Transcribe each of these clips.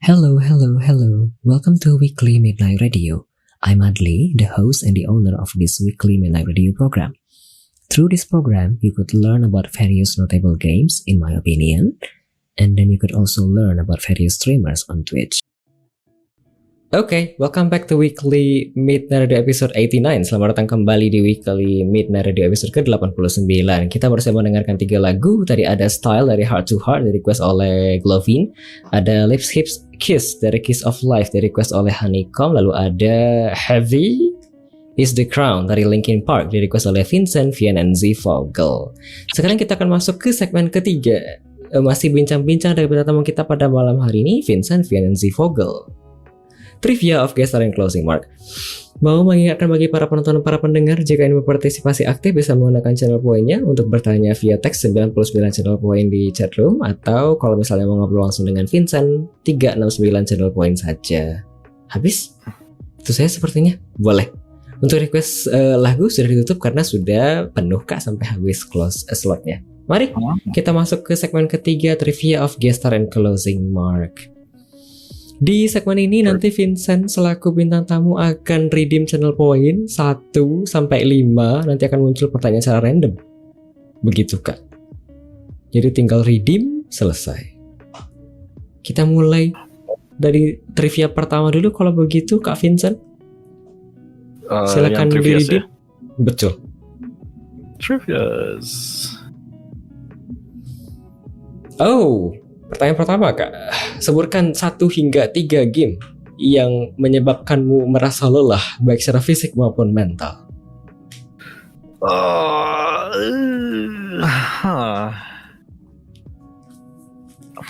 Hello, hello, hello. Welcome to Weekly Midnight Radio. I'm Adli, the host and the owner of this Weekly Midnight Radio program. Through this program, you could learn about various notable games, in my opinion, and then you could also learn about various streamers on Twitch. Oke, welcome back to Weekly Midnight Radio episode 89. Selamat datang kembali di Weekly Midnight Radio episode ke-89. Kita bersama mendengarkan 3 lagu. Tadi ada Style dari Heart to Heart, dari request oleh Glovin. Ada Lips Hips Kiss dari Kiss of Life, dari request oleh Honeycomb. Lalu ada Heavy is the Crown dari Linkin Park, dari request oleh Vincent, Vian, and Z Vogel. Sekarang kita akan masuk ke segmen ketiga. Masih bincang-bincang dari tamu kita pada malam hari ini, Vincent, Vian, and Z Vogel. Trivia of Guest Star and Closing Mark. Mau mengingatkan bagi para penonton dan para pendengar, jika ingin berpartisipasi aktif bisa menggunakan channel poinnya untuk bertanya via teks 99 channel point di chatroom, atau kalau misalnya mau ngobrol langsung dengan Vincent 369 channel point saja. Habis? Itu saya sepertinya. Boleh. Untuk request lagu sudah ditutup karena sudah penuh kak sampai habis close slotnya. Mari kita masuk ke segmen ketiga, Trivia of Guest Star and Closing Mark. Di segmen ini nanti Vincent selaku bintang tamu akan redeem channel point 1 sampai 5. Nanti akan muncul pertanyaan secara random. Begitu kak. Jadi tinggal redeem, selesai. Kita mulai dari trivia pertama dulu kalau begitu kak Vincent. Silakan di redeem. Ya? Betul. Trivias. Oh, pertanyaan pertama kak, sebutkan 1 hingga 3 game yang menyebabkanmu merasa lelah baik secara fisik maupun mental.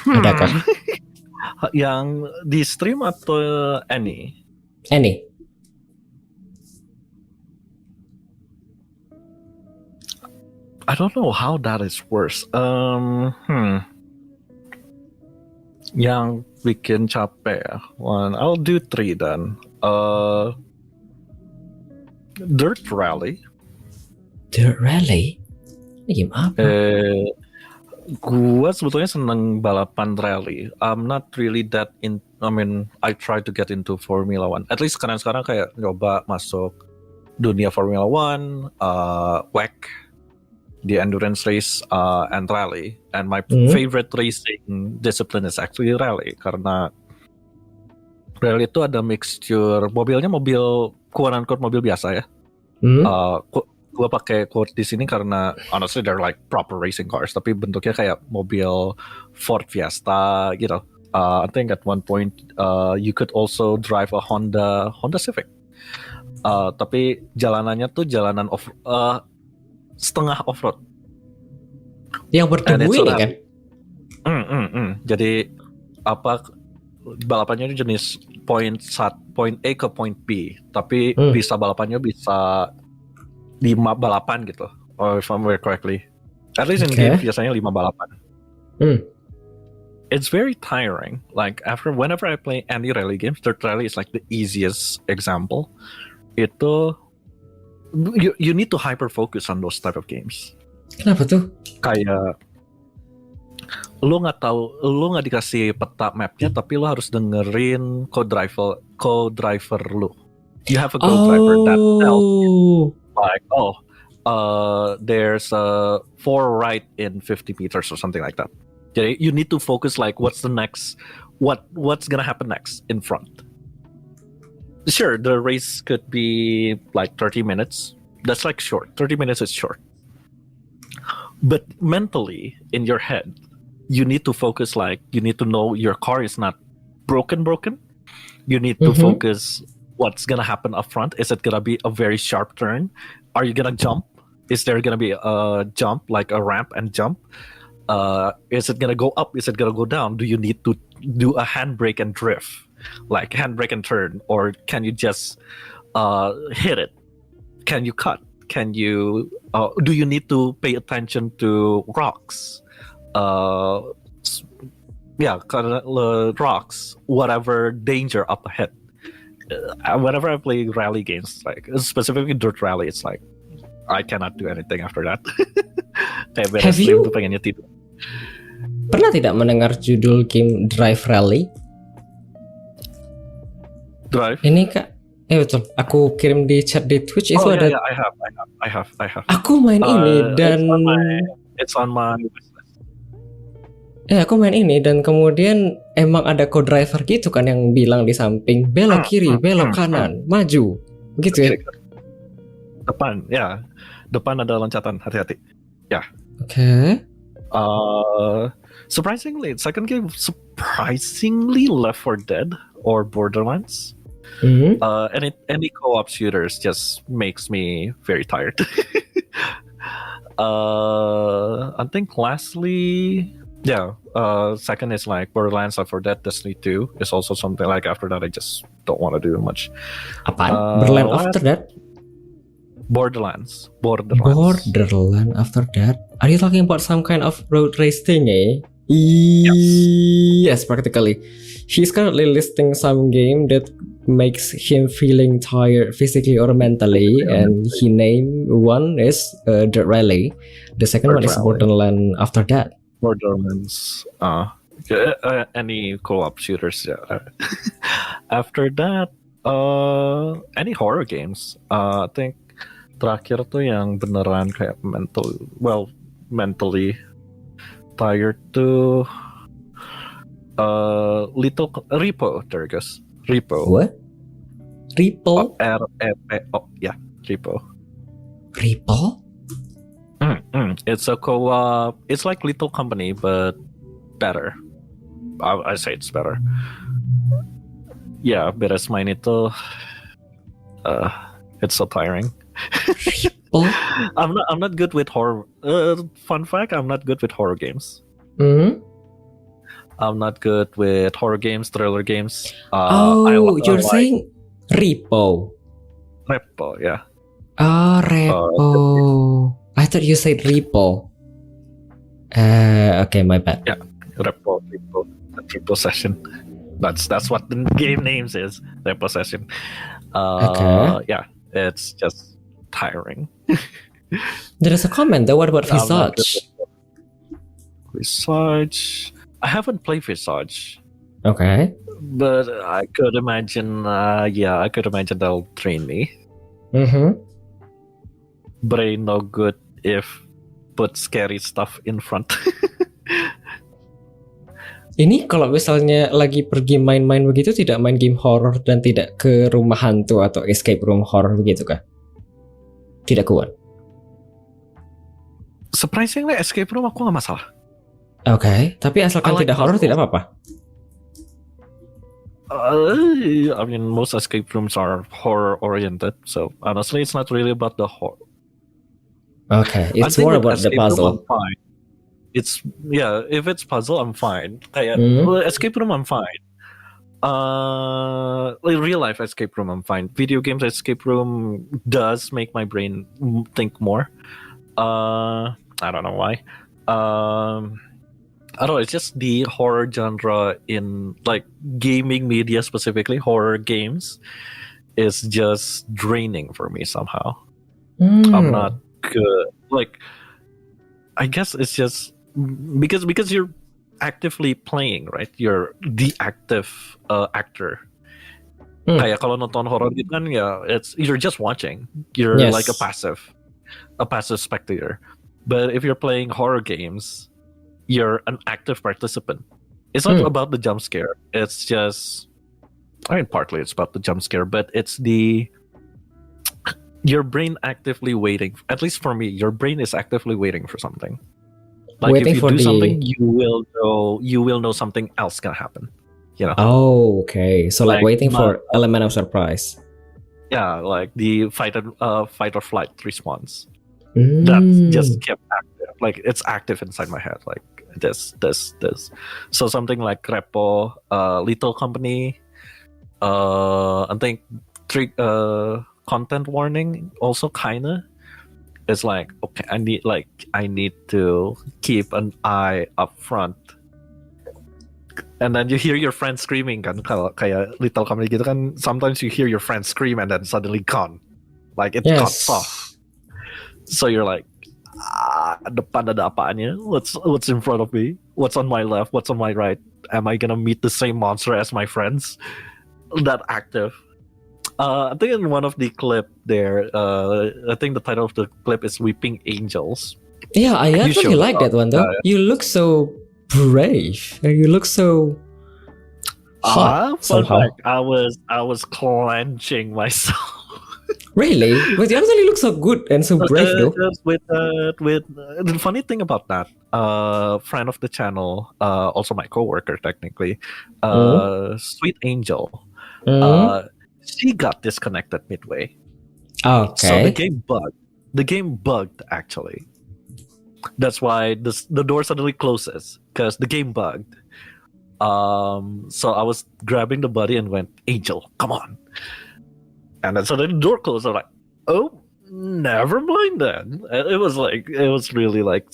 Adakah? Yang di stream atau any? Any. I don't know how that is worse. Yang bikin capek ya. I'll do 3 then. Dirt Rally. Dirt Rally? Ini game apa? Gua sebetulnya seneng balapan rally. I'm not really that I try to get into Formula One. At least sekarang kayak nyoba masuk dunia Formula One, WEC, the endurance race and rally, and my favorite racing discipline is actually rally, karena rally itu ada mixture mobilnya, mobil quote-unquote mobil biasa ya. Gua pakai quote di sini karena honestly they're like proper racing cars, tapi bentuknya kayak mobil Ford Fiesta gitu. I think at one point you could also drive a Honda Civic. Tapi jalanannya tuh jalanan setengah off-road. Yang bertubuh ini kan? Jadi balapannya itu jenis point A ke point B, tapi balapannya bisa 5 balapan gitu. Or if I remember correctly. At least in game biasanya 5 balapan. It's very tiring. Like whenever I play any rally games, Dirt Rally is like the easiest example. Itu you need to hyper focus on those type of games. Kenapa tuh? Kayak lu nggak dikasih peta mapnya, tapi lu harus dengerin co-driver lu. You have a co-driver that tells you like, there's a 4 right in 50 meters or something like that. Jadi you need to focus like what's gonna happen next in front. Sure, the race could be like 30 minutes. That's like short. 30 minutes is short. But mentally, in your head, you need to focus, like, you need to know your car is not broken. You need to focus what's going to happen up front. Is it going to be a very sharp turn? Are you going to jump? Is there going to be a jump, like a ramp and jump? Is it going to go up? Is it going to go down? Do you need to do a handbrake and drift? Like handbrake and turn, or can you just hit it? Can you cut? Can you? Do you need to pay attention to rocks? Rocks. Whatever danger up ahead. Whenever I play rally games, like specifically Dirt Rally, it's like I cannot do anything after that. Kayak beres stream tuh pengennya tidur. Pernah tidak mendengar judul game Drive Rally? Drive. Ini Kak, betul. Aku kirim di chat di Twitch itu ada. I have. Aku main ini dan it's on my wishlist. aku main ini dan kemudian emang ada co-driver gitu kan yang bilang di samping belok kiri, belok kanan, maju, begitu ya. Depan ada loncatan, hati-hati. Oke. Surprisingly, second game surprisingly Left 4 Dead or Borderlands. Any co-op shooters just makes me very tired. I think lastly, second is like Borderlands, Left 4 Dead, Destiny 2 is also something like after that I just don't want to do much. Apaan? Borderlands after that? Borderlands after that? Are you talking about some kind of road race thing, eh? Yes, practically. He's currently listing some game that makes him feeling tired physically or mentally, and he named one is Dirt Rally. The second one is Borderlands after that. Borderlands. Any co-op shooters. After that, any horror games. I think terakhir tuh yang beneran kayak mentally tired tuh Little Repo, Turgus. Repo. What? Repo? R-E-P-O. Yeah, Repo. Repo? It's a co-op. It's like Little Company, but better. I say it's better. Yeah, beres main itu. It's so tiring. Oh. I'm not good with horror. Fun fact: I'm not good with horror games. I'm not good with horror games, thriller games. You're saying Repo? Repo, yeah. Oh, Repo. I thought you said Repo. Okay, my bad. Yeah, Repo, session. That's what the game names is. Repo session. Okay. Yeah, it's just tiring. There is a comment though. What about Visage? Visage. I haven't played Visage. Okay. But I could imagine. I could imagine they'll train me. But ain't no good if put scary stuff in front. Ini kalau misalnya lagi pergi main-main begitu, tidak main game horror dan tidak ke rumah hantu atau escape room horror begitu kah? Tidak kuat. Surprisingly, escape room aku nggak masalah. Oke, tapi asalkan tidak horror tidak apa-apa. I mean, most escape rooms are horror oriented, so honestly, it's not really about the horror. Okay, it's more about the puzzle. If it's puzzle, I'm fine. Escape room, I'm fine. Like real life escape room, I'm fine. Video games escape room does make my brain think more. I don't know why. I don't know. It's just the horror genre in like gaming media, specifically horror games, is just draining for me somehow. I'm not good. Like, I guess it's just because you're actively playing, right? You're the active actor. Kayak kalau nonton horror gitu kan ya, you're just watching. You're like a passive spectator. But if you're playing horror games, you're an active participant. It's not about the jump scare. It's just, I mean, partly it's about the jump scare, but it's your brain actively waiting. At least for me, your brain is actively waiting for something. Like waiting if you do something, you will know something else gonna happen. You know. Oh, okay. So like waiting for element of surprise. Yeah, like the fight or flight response. That just kept active. Like it's active inside my head. Like this. So something like Repo, Little Company. I think content warning also kinda. It's like, okay, I need to keep an eye up front. And then you hear your friend screaming kan, kayak Little Company gitu kan. Sometimes you hear your friend scream and then suddenly gone. Like it cuts off. So you're like, depan ada apaannya? What's in front of me? What's on my left? What's on my right? Am I gonna meet the same monster as my friends? That active. I think in one of the clip there, I think the title of the clip is "Weeping Angels." Yeah, I You actually showed like up. that one though. You look so brave. And you look so hot Fun somehow. fact, I was clenching myself. Really? But you actually look so good and so brave though. Just with the funny thing about that, friend of the channel, also my coworker technically, Mm, Sweet Angel, mm. uh, she got disconnected midway, so Okay. the game bugged actually. That's why the door suddenly closes because the game bugged. So I was grabbing the buddy and went, Angel, come on. And then suddenly the door closed. I'm like, oh, never mind then. And it was really like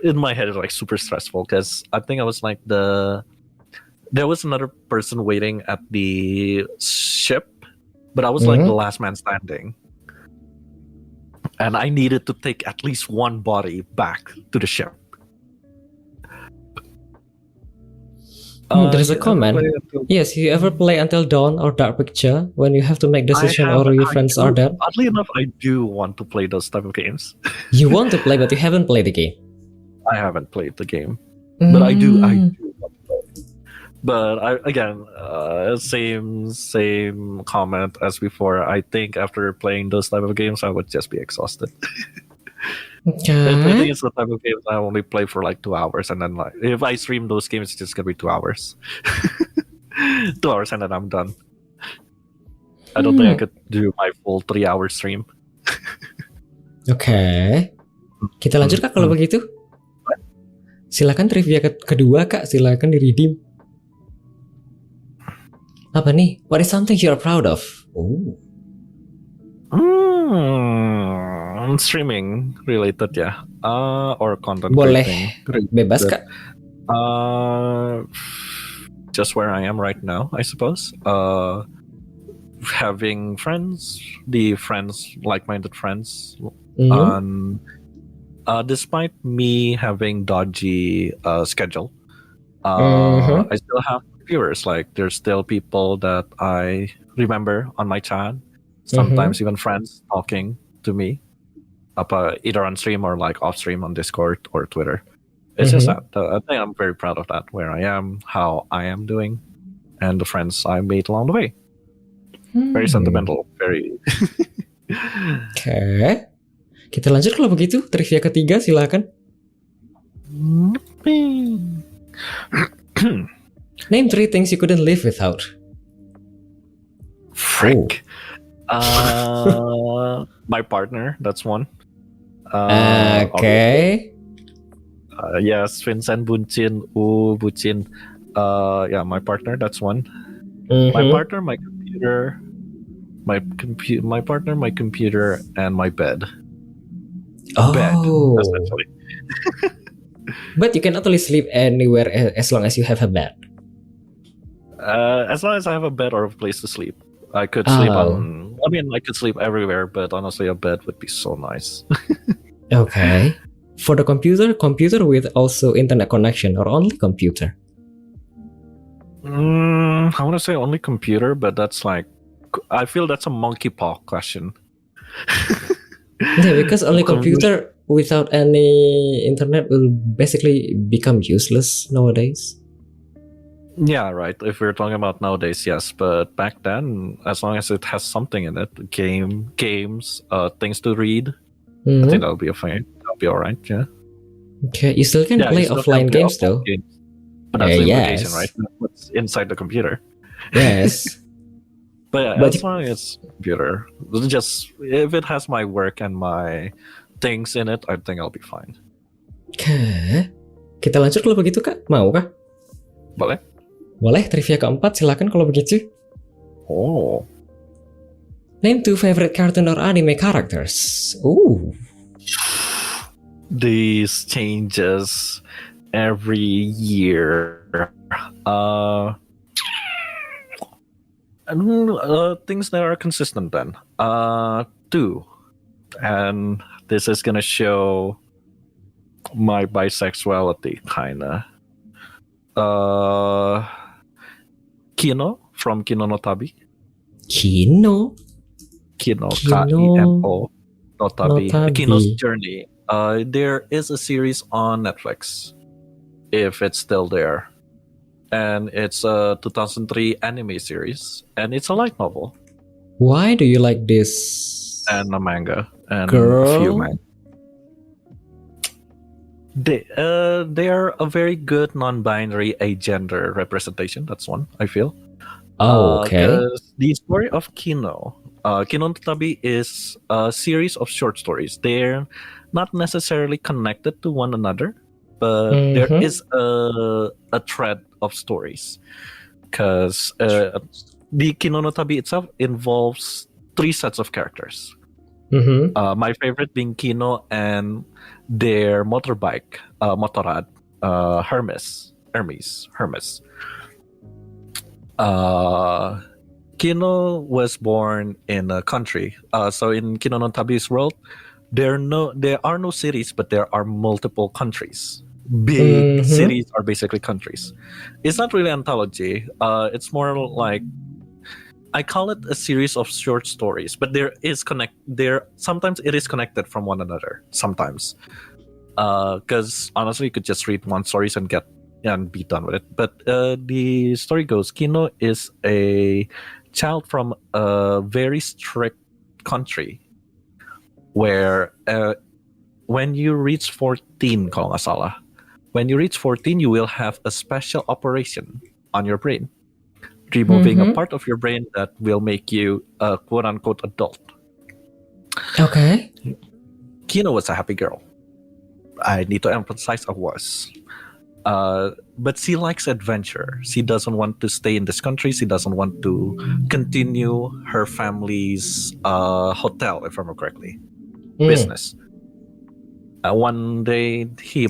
in my head, it was like super stressful because I think I was like there was another person waiting at the ship, but I was like the Mhm. last man standing. And I needed to take at least one body back to the ship. There's a You ever comment. play until Yes, you ever play Until Dawn or Dark Picture when you have to make decision or your friends are dead? oddly enough, I do want to play those type of games. You want to play, but you haven't played the game. I haven't played the game, but I do Mm. want to play. But same comment as before. I think after playing those type of games, I would just be exhausted. I think Okay. it's the type of games I only play for like 2 hours, and then like if I stream those games, it's just gonna be 2 hours. 2 hours, and then I'm done. I don't think I could do my full 3-hour stream. Oke. Kita lanjut Kak kalau begitu. Silakan trivia kedua Kak, silakan di-redeem. Apa nih? What is something you're proud of? Oh. Streaming related ya, or content Boleh creating. bebas Kak. Just where I am right now, I suppose. Having friends, like-minded friends, Mhm. despite me having dodgy schedule, Mhm. I still have viewers. Like there's still people that I remember on my chat. Sometimes even friends talking to me, either on stream or like off stream on Discord or Twitter. It's just that I think I'm very proud of that, where I am, how I am doing, and the friends I made along the way. Very sentimental, very. Oke. Kita lanjut kalau begitu. Trivia ketiga silakan. Name 3 things you couldn't live without. Frick. My partner, that's one. Okay. Yes, Vincent Buncin, Bucin. Yeah, my partner, that's one. My partner, my computer, my partner, my computer, and my bed. Bed, essentially. But you can totally sleep anywhere as long as you have a bed. As long as I have a bed or a place to sleep. I could sleep on. I mean, I could sleep everywhere, but honestly, a bed would be so nice. Okay. For the computer with also internet connection or only computer? I want to say only computer, but that's like, I feel that's a monkey paw question. Yeah, because only computer without any internet will basically become useless nowadays. Yeah, right. If we're talking about nowadays, yes. But back then, as long as it has something in it, games, things to read, I think that'll be fine. That'll be alright, yeah. Okay, you still can play offline games though. But that's the implication, right? What's inside the computer. Yes. But as long as computer, just if it has my work and my things in it, I think I'll be fine. Okay. Kita lanjut kalau begitu Kak, mau kah? Boleh? Boleh, trivia keempat silakan kalau begitu. Oh. Name 2 favorite cartoon or anime characters. Ooh. These changes every year. Things that are consistent then. 2. And this is gonna show my bisexuality, kinda. Kino from Kino no Tabi. Kino? Kino, Kino Kino Notabi, Notabi. Kino's Journey. There is a series on Netflix, if it's still there, and it's a 2003 anime series, and it's a light novel Why do you like this and a manga and a few girl? manga. They are a very good non-binary agender representation. That's one I feel. Oh, okay. Because the story of Kino, Kino no Tabi is a series of short stories. They're not necessarily connected to one another, but there Mhm. is a thread of stories. Because the Kino no Tabi itself involves 3 sets of characters. Mhm. My favorite being Kino and their motorbike, Motorrad, Hermes. Kino was born in a country. So in Kino no Tabi's world, there are no cities, but there are multiple countries. Big Mhm. cities are basically countries. It's not really anthology. It's more like, I call it a series of short stories, but sometimes it is connected from one another. Sometimes, because honestly, you could just read one stories and be done with it. But the story goes, Kino is a child from a very strict country where when you reach 14, kalau nggak salah, when you reach 14, you will have a special operation on your brain, removing a Mhm. part of your brain that will make you a quote-unquote adult. Okay. Kino was a happy girl. I need to emphasize I was. But she likes adventure. She doesn't want to stay in this country. She doesn't want to continue her family's hotel, if I remember correctly, business. One day, they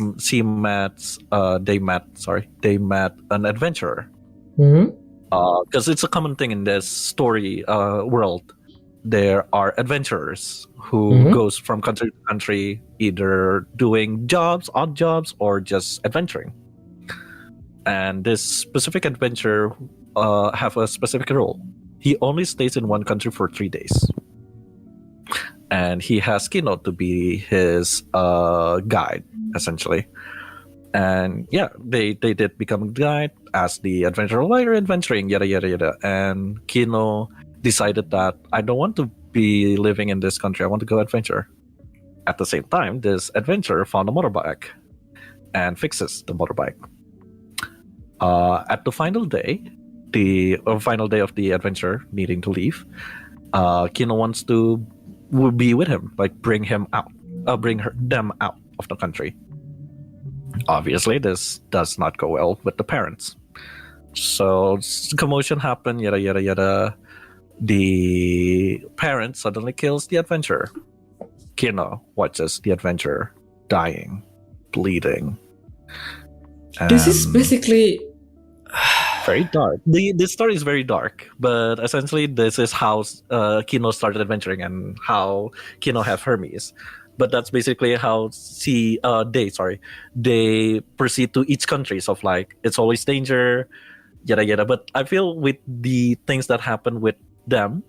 met an adventurer. Mhm. Because it's a common thing in this story world. There are adventurers who Mhm. goes from country to country, either doing odd jobs, or just adventuring. And this specific adventurer have a specific role. He only stays in one country for 3 days, and he has Kino to be his guide, essentially. And yeah, they did become a guide as the adventurer. Why are you adventuring? Yada yada yada. And Kino decided that I don't want to be living in this country. I want to go adventure. At the same time, this adventurer found a motorbike and fixes the motorbike. At the final day, final day of the adventure, needing to leave, Kino wants to be with him, like bring them out of the country. Obviously, this does not go well with the parents. So commotion happened, yada yada yada. The parent suddenly kills the adventurer. Kino watches the adventurer dying, bleeding. This is basically very dark. The story is very dark, but essentially this is how Kino started adventuring and how Kino have Hermes. But that's basically how they proceed to each country. So like, it's always danger, yada yada. But I feel with the things that happen with them,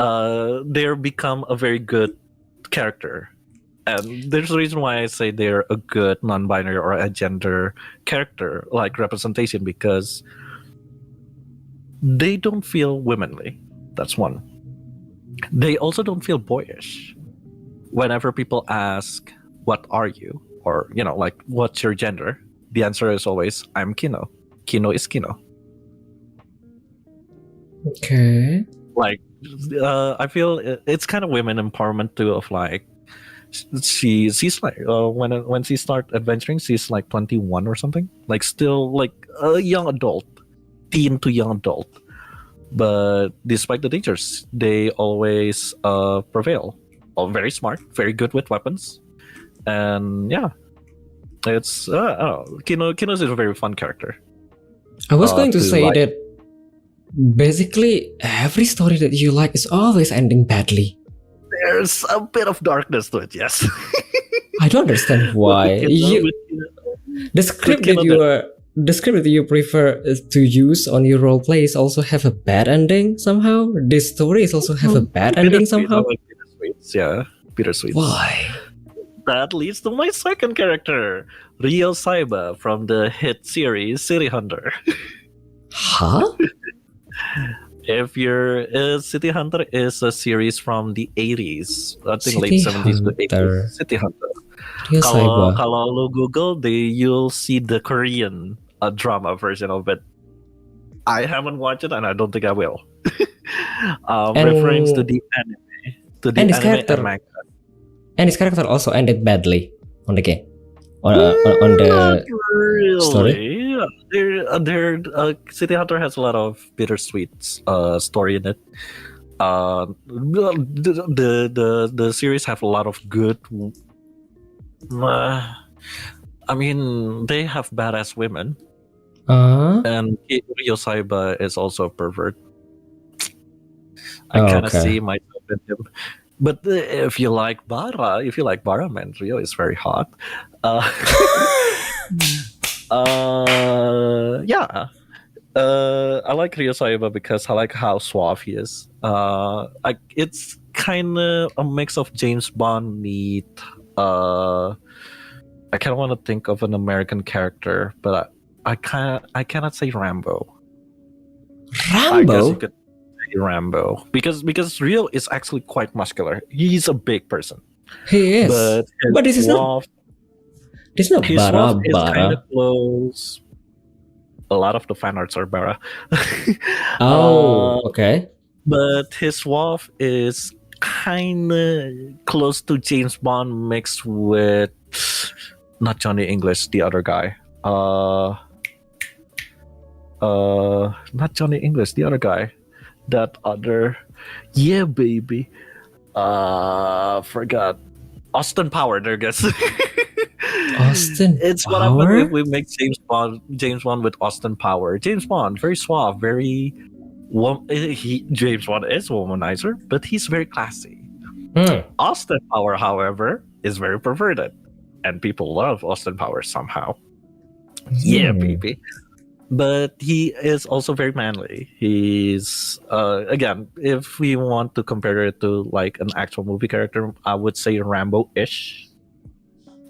they become a very good character. And there's a reason why I say they're a good non-binary or a gender character, like representation, because they don't feel womanly. That's one. They also don't feel boyish. Whenever people ask, what are you? Or, like, what's your gender? The answer is always, I'm Kino. Kino is Kino. okay. Like, I feel it's kind of women empowerment too, of like, she's like, when she start adventuring, she's like 21 or something, like still like a young adult, teen to young adult. But despite the dangers, they always prevail. Oh, very smart, very good with weapons, and yeah, it's Kino is a very fun character. I was going to say like- that basically every story that you like is always ending badly. There's a bit of darkness to it, yes. I don't understand why. The script that you are the script that you prefer to use on your role plays also have a bad ending somehow? This story is also have a bad ending somehow? Bittersweets, yeah. Bittersweets. Why? That leads to my second character, Ryo Saiba from the hit series City Hunter. Huh? If you're City Hunter is a series from the 80s, I think City late 70s to Hunter. 80s. City Hunter. Ryo Kalau Saiba. kalau lu Google, you'll see the Korean drama version of it. I haven't watched it, and I don't think I will. Reference to the anime, and this anime character- and manga. And his character also ended badly on the game. On the Not really. story? City Hunter has a lot of bittersweet story in it. The series have a lot of good. I mean, they have badass women, and Ryo Saiba is also a pervert. I kind of Okay. see myself in him. But if you like Bara, man, Rio is very hot. Yeah. I like Ryo Saiba because I like how suave he is. It's kind of a mix of James Bond meet. I kind of want to think of an American character, but I cannot say Rambo. I guess you Rambo? could say Rambo because Rio is actually quite muscular. He's a big person, He is. but this is not his Bara swath is kind Bara. of close. A lot of the fan arts are Bara. Oh, okay. But his swath is kind of close to James Bond mixed with not Johnny English, the other guy. Not Johnny English, the other guy. That other, yeah, baby. Forgot. Austin Power, there guess. Austin It's what Power? happened if we make James Bond with Austin Power. James Bond, very suave, very. James Bond is a womanizer, but he's very classy. Austin Power, however, is very perverted, and people love Austin Power somehow. Yeah, baby. But he is also very manly. He's again, if we want to compare it to like an actual movie character, I would say Rambo-ish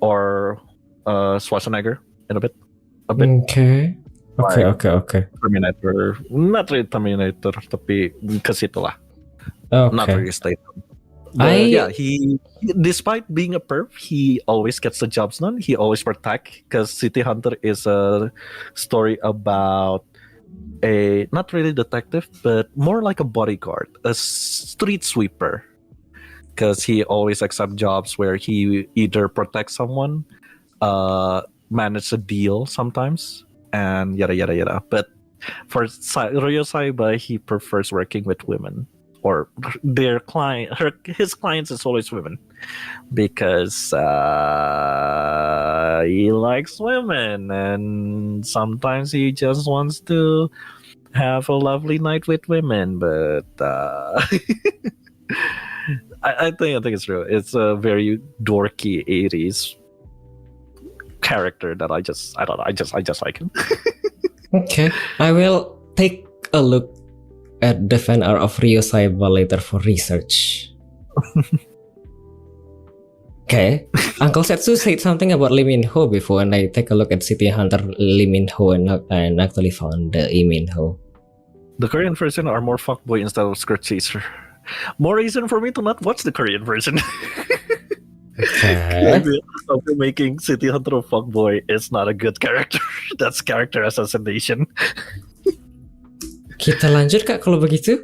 or Schwarzenegger in a bit. Okay. Okay, Like- okay. Terminator, not really Terminator, tapi kasitulah. Not Okay. really Statham. But I- yeah, he despite being a perv, he always gets the jobs done. He always protect because City Hunter is a story about a not really detective, but more like a bodyguard, a street sweeper. Because he always accepts jobs where he either protects someone, manage a deal sometimes, and yada yada yada. But for Ryo Saiba, he prefers working with women. Or his clients is always women because he likes women, and sometimes he just wants to have a lovely night with women. But I think it's real. It's a very dorky 80s character that I just like him. Okay. I will take a look at the fan art of Ryo Saiba later for research. Okay. Uncle Setsu said something about Lee Min Ho before, and I take a look at City Hunter Lee Min Ho and actually found the Lee Min Ho. The Korean version are more fuckboy instead of skirt chaser. More reason for me to not watch the Korean version. Okay. After making City Hunter a fuckboy is not a good character. That's character assassination. Kita lanjut Kak kalau begitu.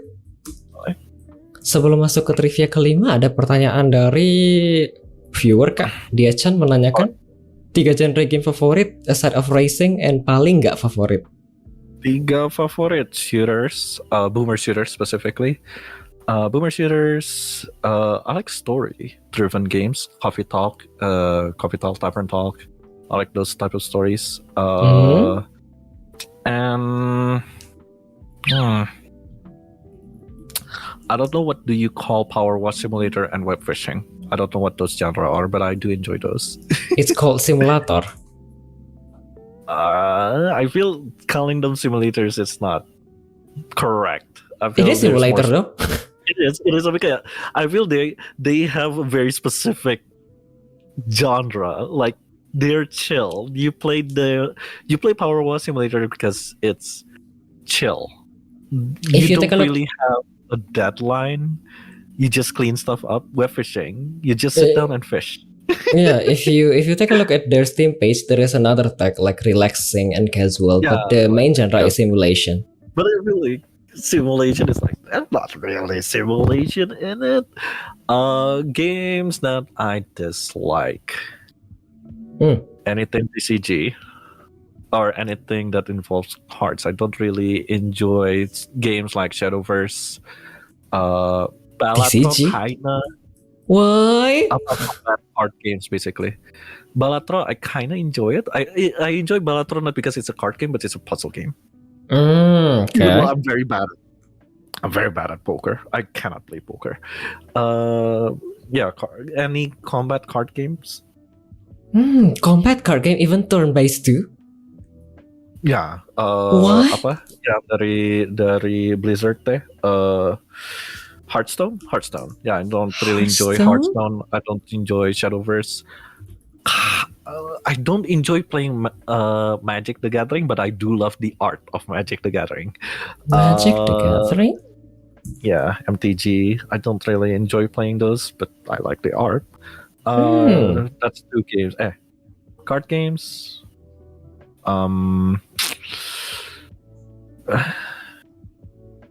Sebelum masuk ke trivia kelima, ada pertanyaan dari viewer Kak. Dia-chan menanyakan 3 genre game favorit aside of racing and paling nggak favorit. 3 favorite shooters, boomer shooters specifically. Boomer shooters, I like story-driven games. Coffee Talk, Tavern Talk. I like those type of stories. And I don't know what do you call Power Wash Simulator and Web Fishing. I don't know what those genre are, but I do enjoy those. It's called simulator. I feel calling them simulators is not correct. I feel It is there's simulator more- though. It is because I feel they have a very specific genre. Like they're chill. You play Power Wash Simulator because it's chill. If you don't take a look- really have a deadline. You just clean stuff up. Web fishing. You just sit down and fish. Yeah, if you take a look at their Steam page, there is another tag like relaxing and casual, but Yeah, the main genre yeah. is simulation. But it really simulation is like there's not really simulation in it. Games that I dislike. Hmm. Anything TCG or anything that involves cards. I don't really enjoy games like Shadowverse, Balatro, TCG? kinda. Why? Card games basically. Balatro, I kinda enjoy it. I enjoy Balatro not because it's a card game, but it's a puzzle game. Even Okay. though I'm very bad. I'm very bad at poker. I cannot play poker. Yeah. Any combat card games? Combat card game, even turn-based too. Yeah. What? Apa? Ya dari Blizzard teh. Hearthstone. Yeah, I don't really enjoy Hearthstone? Hearthstone. I don't enjoy Shadowverse. I don't enjoy playing Magic the Gathering, but I do love the art of Magic the Gathering. Magic the Gathering? Yeah, MTG. I don't really enjoy playing those, but I like the art. That's two games. Card games.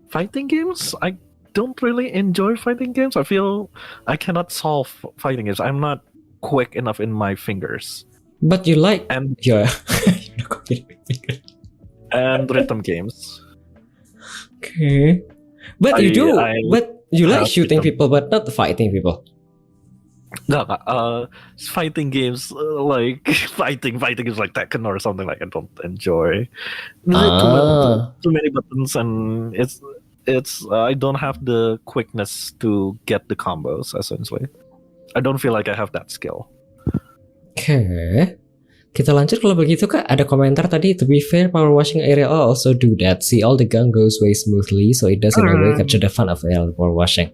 Fighting games. I don't really enjoy fighting games. I feel I cannot solve fighting games. I'm not quick enough in my fingers. But you like And yeah. and rhythm games. Okay. But you do. But you like have shooting rhythm. people, but not fighting people. No, fighting games like fighting is like Tekken or something like I don't enjoy. Too many buttons and it's I don't have the quickness to get the combos essentially. I don't feel like I have that skill. Okay. Kita lanjut kalau begitu Kak. Ada komentar tadi, to be fair, power washing ARL also do that. See, all the gun goes way smoothly, so it does in a way capture the fun of ARL power washing.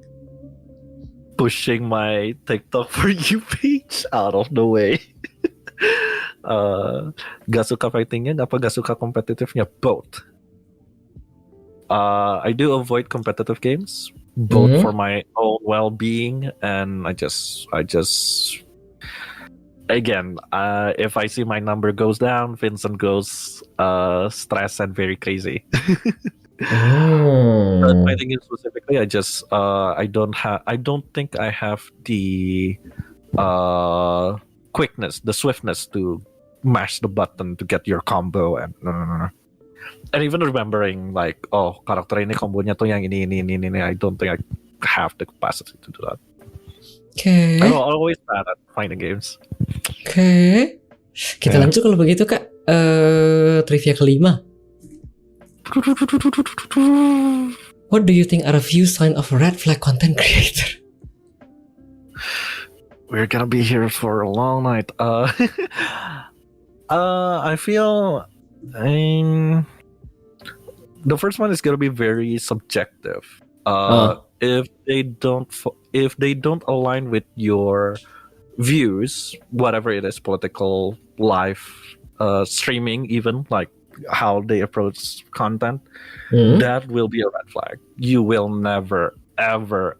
Pushing my TikTok for you page out of the way. Gak suka fightingnya, apa gak suka kompetitifnya? Both. I do avoid competitive games, both for my own well-being, and I just again, if I see my number goes down, Vincent goes stressed and very crazy. But fighting games specifically, I don't think I have the quickness, the swiftness to mash the button to get your combo and and even remembering like, oh, karakter ini kombonya tuh yang ini. I don't think I have the capacity to do that. Okay. I'm always bad at fighting games. Okay. Kita lanjut kalau begitu Kak. Trivia kelima. What do you think are a few signs of a red flag content creator? We're gonna be here for a long night. I feel, the first one is gonna be very subjective. If they don't align with your views, whatever it is, political, life, streaming, even like how they approach content, that will be a red flag. You will never, ever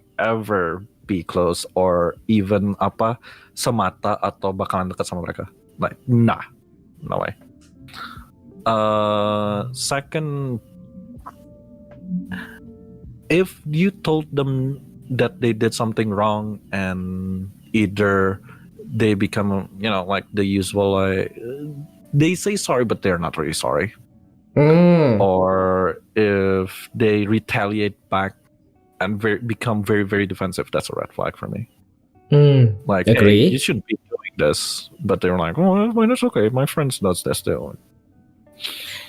be close or even semata atau bakalan dekat sama mereka. Like, nah, no way. Second, if you told them that they did something wrong and either they become, like the usual, they say sorry but they're not really sorry, or if they retaliate back and become very, very defensive, that's a red flag for me. Like, agree. hey, you shouldn't be doing this, but they're like, oh, it's okay, my friends does this too.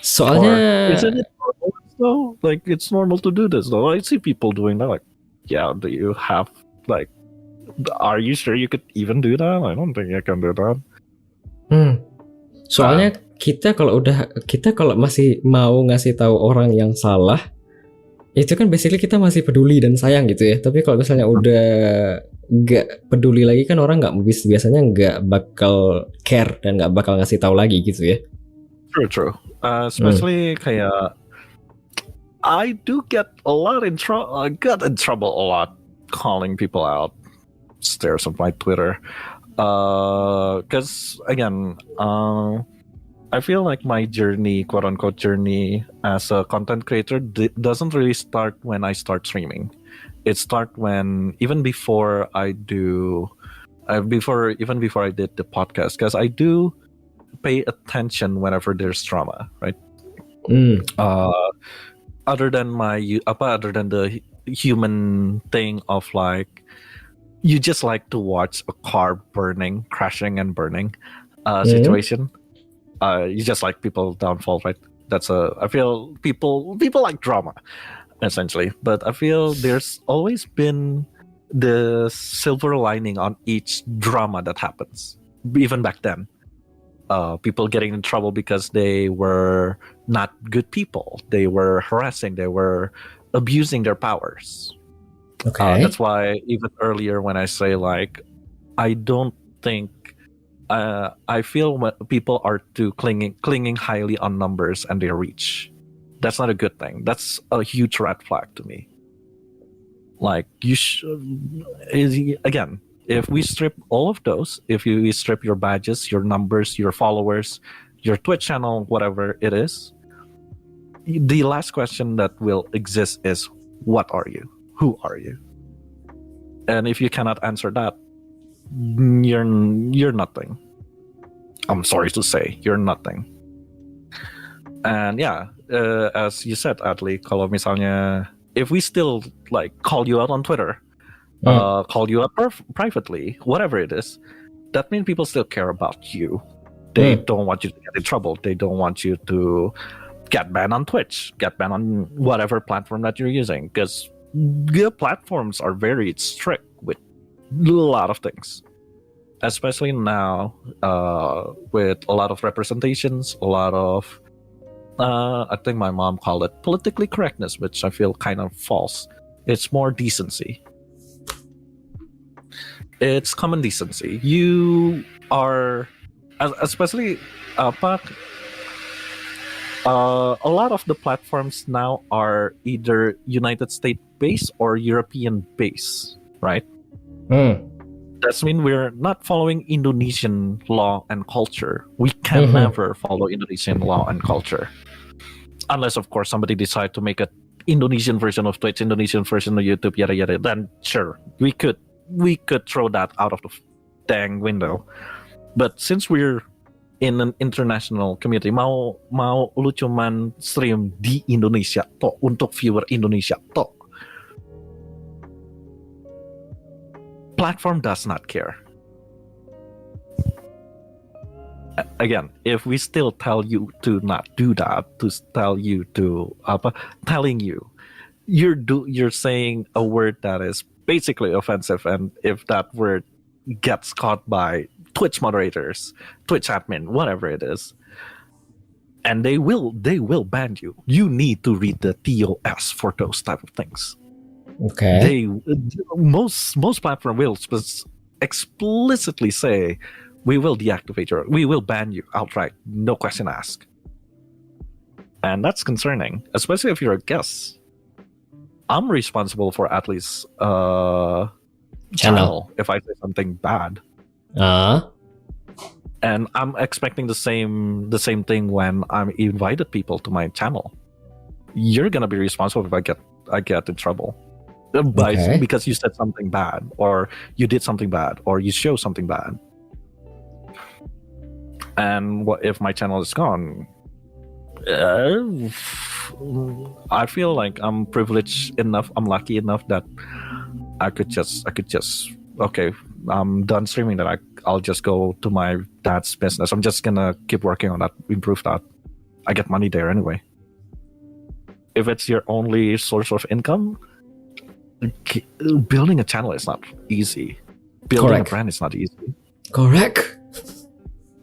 Soalnya Isn't it normal though? Like, it's normal to do this though. I see people doing that. Like, yeah, do you have, like, are you sure you could even do that? I don't think you can do that. Soalnya kita kalau masih mau ngasih tahu orang yang salah, itu kan basically kita masih peduli dan sayang gitu ya. Tapi kalau misalnya udah nggak peduli lagi kan orang nggak biasanya nggak bakal care dan nggak bakal ngasih tahu lagi gitu ya. True. Especially kayak I do get a lot in trouble. I got in trouble a lot calling people out. Stares of my Twitter. Because again, I feel like my journey, quote unquote journey, as a content creator doesn't really start when I start streaming. It starts when even before I do, before I did the podcast, because I do pay attention whenever there's drama, right? Other than the human thing of like, you just like to watch a car crashing and burning situation. You just like people downfall, right? I feel people like drama, essentially. But I feel there's always been the silver lining on each drama that happens. Even back then, people getting in trouble because they were not good people. They were harassing. They were abusing their powers. Okay. That's why even earlier when I say like, I don't think. I feel when people are too clinging highly on numbers and their reach. That's not a good thing. That's a huge red flag to me. Like again, if we strip all of those, if we strip your badges, your numbers, your followers, your Twitch channel, whatever it is, the last question that will exist is, what are you? Who are you? And if you cannot answer that, you're nothing. I'm sorry to say, you're nothing. And yeah, as you said, Adli, kalau misalnya, if we still like call you out on Twitter, call you out privately, whatever it is, that means people still care about you. They don't want you to get in trouble. They don't want you to get banned on Twitch, get banned on whatever platform that you're using, because the platforms are very strict with a lot of things. Especially now, with a lot of representations, a lot of, I think my mom called it politically correctness, which I feel kind of false. It's more decency. It's common decency. You are, especially, a lot of the platforms now are either United States based or European based, right? That means we're not following Indonesian law and culture. We can never follow Indonesian law and culture. Unless, of course, somebody decide to make an Indonesian version of Twitch, Indonesian version of YouTube, yada yada. Then sure, we could throw that out of the dang window. But since we're in an international community, mau lu cuman stream di Indonesia toh untuk viewer Indonesia toh, platform does not care. Again, if we still tell you to not do that, telling you, you're saying a word that is basically offensive, and if that word gets caught by Twitch moderators, Twitch admin, whatever it is, and they will ban you. You need to read the TOS for those type of things. Okay. Most platform will explicitly say, we will we will ban you outright, no question asked. And that's concerning, especially if you're a guest. I'm responsible for at least channel if I say something bad. And I'm expecting the same thing when I'm invited people to my channel. You're gonna be responsible if I get in trouble. Because you said something bad, or you did something bad, or you show something bad. And what if my channel is gone? I feel like I'm privileged enough, I'm lucky enough that I could just okay, I'm done streaming, that I'll just go to my dad's business. I'm just gonna keep working on that, improve that. I get money there anyway. If it's your only source of income, building a channel is not easy. Building a brand is not easy. Correct.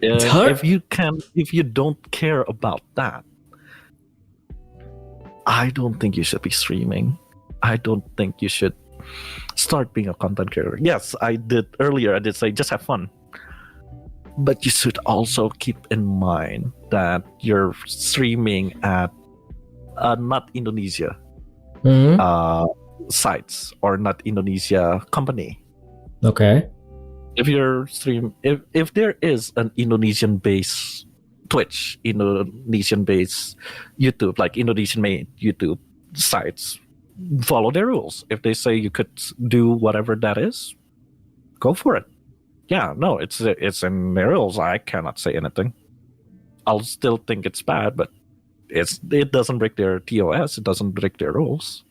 It's hard. If you don't care about that, I don't think you should be streaming. I don't think you should start being a content creator. Yes, I did say just have fun. But you should also keep in mind that you're streaming at not Indonesia sites or not Indonesia company. Okay. If there is an Indonesian based Twitch, Indonesian based YouTube, like Indonesian made YouTube sites, follow their rules. If they say you could do whatever that is, go for it. Yeah, no, it's in their rules. I cannot say anything. I'll still think it's bad, but it doesn't break their TOS. It doesn't break their rules.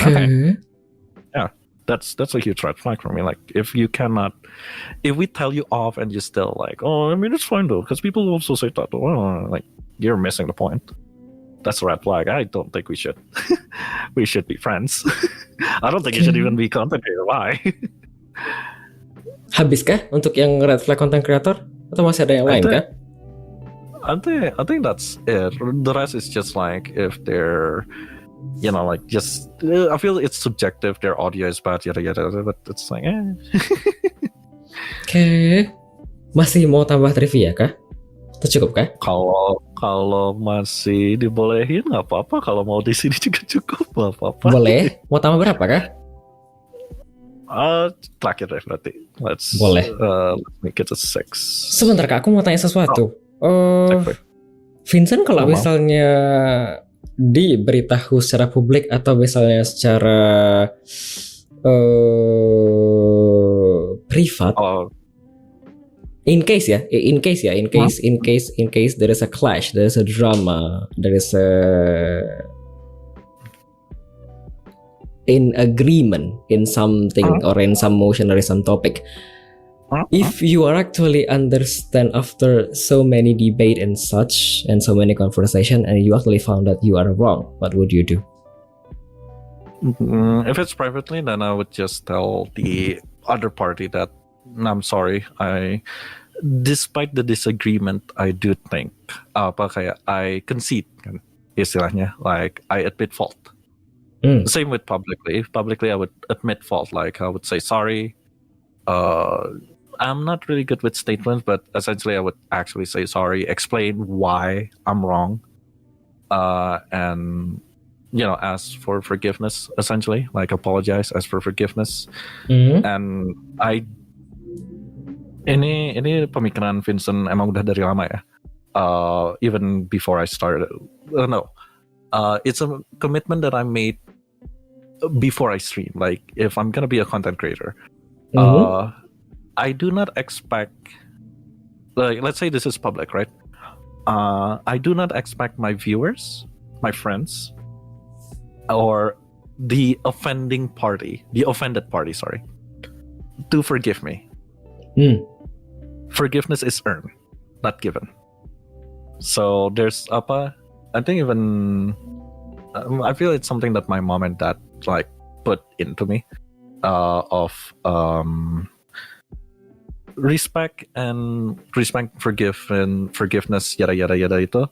Okay. Yeah, that's a huge red flag for me. Like, if we tell you off and you're still like, oh, I mean, it's fine though, because people also say that. Oh, like, you're missing the point. That's a red flag. I don't think we should. We should be friends. I don't think you should even be content creator. Why? Habis kah untuk yang red flag content creator? Atau masih ada yang lain kah? I think that's it. The rest is just like if they're, like just. I feel it's subjective. Their audio is bad, yada yada. But it's like, Okay. Masih mau tambah trivia kah? Itu cukup kah? Kalau masih dibolehin nggak apa-apa. Kalau mau di sini juga cukup, nggak apa-apa. Boleh. Mau tambah berapa kah? Terakhir deh berarti. Boleh. Let's make it a 6. Sebentar kak, aku mau tanya sesuatu. Vincent kalau misalnya diberitahu secara publik atau misalnya secara privat, in case there is a clash, there is a drama, there is a in agreement in something or in some motion or in some topic. If you are actually understand after so many debate and such and so many conversation and you actually found that you are wrong, what would you do? If it's privately, then I would just tell the other party that I'm sorry. Despite the disagreement, I do think I concede kan istilahnya, like I admit fault. Same with publicly. Publicly, I would admit fault. Like I would say sorry. I'm not really good with statements, but essentially I would actually say sorry, explain why I'm wrong, and ask for forgiveness. Essentially, like apologize, ask for forgiveness. And ini pemikiran Vincent emang udah dari lama ya. Even before I started, it's a commitment that I made before I stream. Like if I'm gonna be a content creator, I do not expect, like, let's say this is public, right? I do not expect my viewers, my friends, or the offended party, sorry, to forgive me. Forgiveness is earned, not given. So there's I think even I feel it's something that my mom and dad like put into me of respect, forgiveness, yada yada yada itu.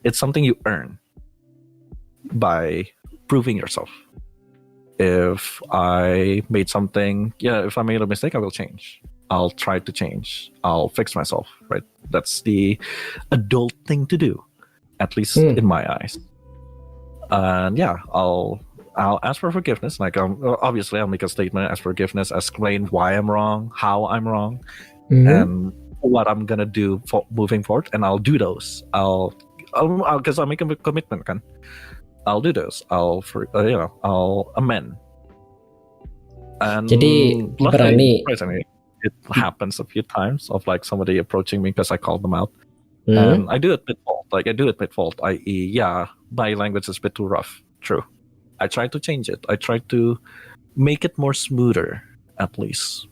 It's something you earn by proving yourself. If I made something, if I made a mistake, I will change. I'll try to change. I'll fix myself, right? That's the adult thing to do, at least in my eyes. And I'll ask for forgiveness. Like obviously, I'll make a statement, ask forgiveness, explain why I'm wrong, how I'm wrong, and what I'm gonna do for moving forward. And I'll do those. Because I'll make a commitment, kan? I'll do those. I'll amend. And jadi berani. It happens a few times of like somebody approaching me because I called them out, and I do admit fault. Like I do admit fault. I.e., my language is a bit too rough. True. I try to change it. I try to make it more smoother, at least.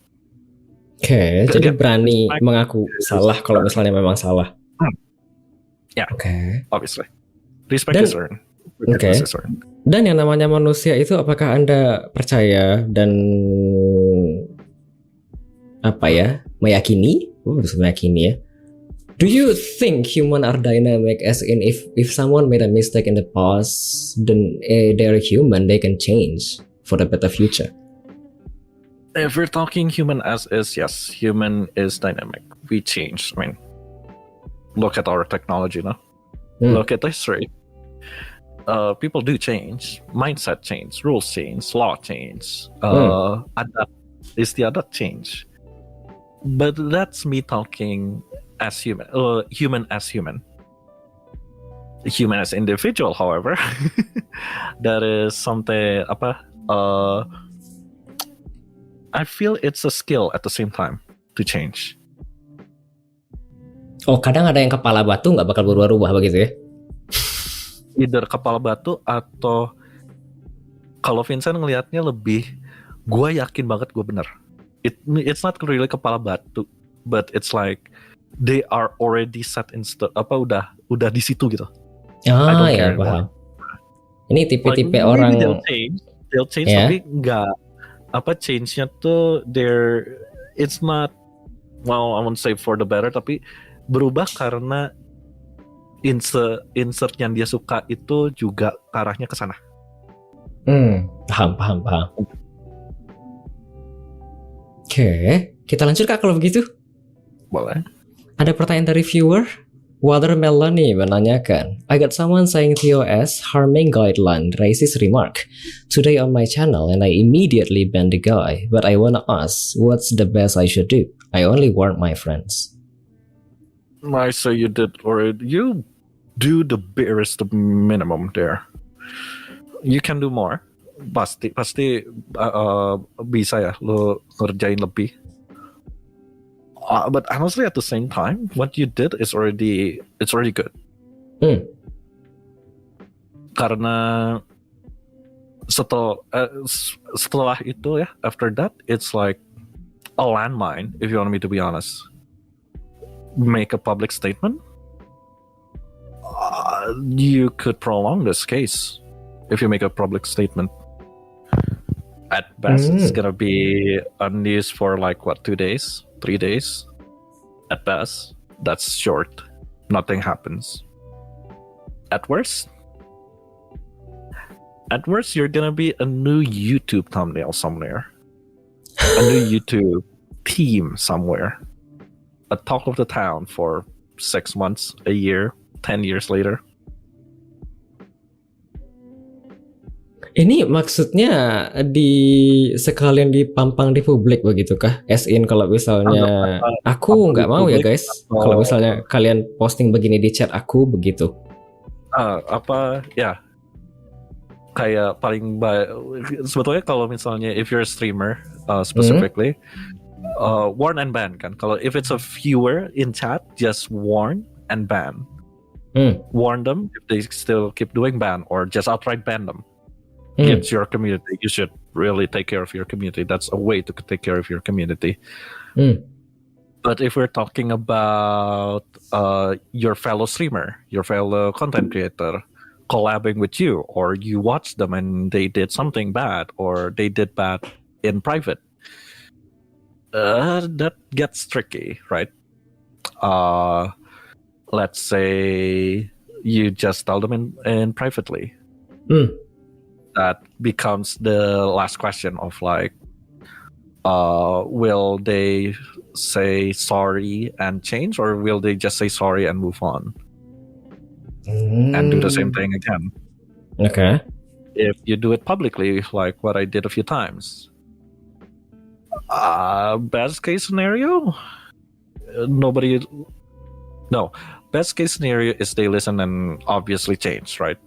Okay, jadi berani mengaku salah kalau misalnya memang salah. Yeah. Okay. Obviously, respect is earned. Okay. Dan yang namanya manusia itu, apakah Anda percaya dan meyakini? Meyakini ya Do you think human are dynamic? As in, if someone made a mistake in the past, then they're human. They can change for the better future. If we're talking human as is, yes, human is dynamic. We change. I mean, look at our technology now. Look at history. People do change. Mindset change. Rules change. Law change. Adat istiadat change. But that's me talking as human. Human as human. Human as individual, however, that is something. I feel it's a skill at the same time to change. Oh, kadang ada yang kepala batu nggak bakal berubah-ubah begitu ya? Either kepala batu atau kalau Vincent ngelihatnya lebih, gue yakin banget gue bener. It's not really kepala batu, but it's like they are already set in udah di situ gitu. Ah ya paham. Ini tipe-tipe like, orang they'll change yeah. Tapi nggak change-nya tuh it's not, well, I won't say for the better, tapi berubah karena insert yang dia suka itu juga ke arahnya ke sana. Paham. Oke, kita lanjut Kak kalau begitu. Boleh. Ada pertanyaan dari viewer. Watermelon nih menanyakan, I got someone saying TOS harming guideline racist remark today on my channel and I immediately banned the guy, but I wanna ask, what's the best I should do? I only warned my friends. I say you do the barest minimum there. You can do more. Pasti bisa ya lo ngerjain lebih. But honestly, at the same time, what you did is already good. Karena setelah itu ya, after that, it's like a landmine. If you want me to be honest, make a public statement. You could prolong this case if you make a public statement. At best, it's gonna be on news for like 2 days. 3 days at best. That's short. Nothing happens. At worst, you're gonna be a new YouTube thumbnail somewhere, a new YouTube theme somewhere, a talk of the town for 6 months, a year, 10 years later. Ini maksudnya sekalian dipampang di publik begitu kah? As in kalau misalnya aku nggak mau ya guys, kalau misalnya kalian posting begini di chat aku begitu. Kayak paling sebetulnya kalau misalnya if you're a streamer specifically, warn and ban kan. Kalau if it's a viewer in chat, just warn and ban. Warn them if they still keep doing, ban, or just outright ban them. It's your community. You should really take care of your community. That's a way to take care of your community. But if we're talking about your fellow streamer, your fellow content creator collabing with you, or you watch them and they did something bad, or they did bad in private, that gets tricky, right? Let's say you just tell them in privately. That becomes the last question of like, will they say sorry and change, or will they just say sorry and move on and do the same thing again? Okay. If you do it publicly, like what I did a few times, best case scenario, best case scenario is they listen and obviously change, right?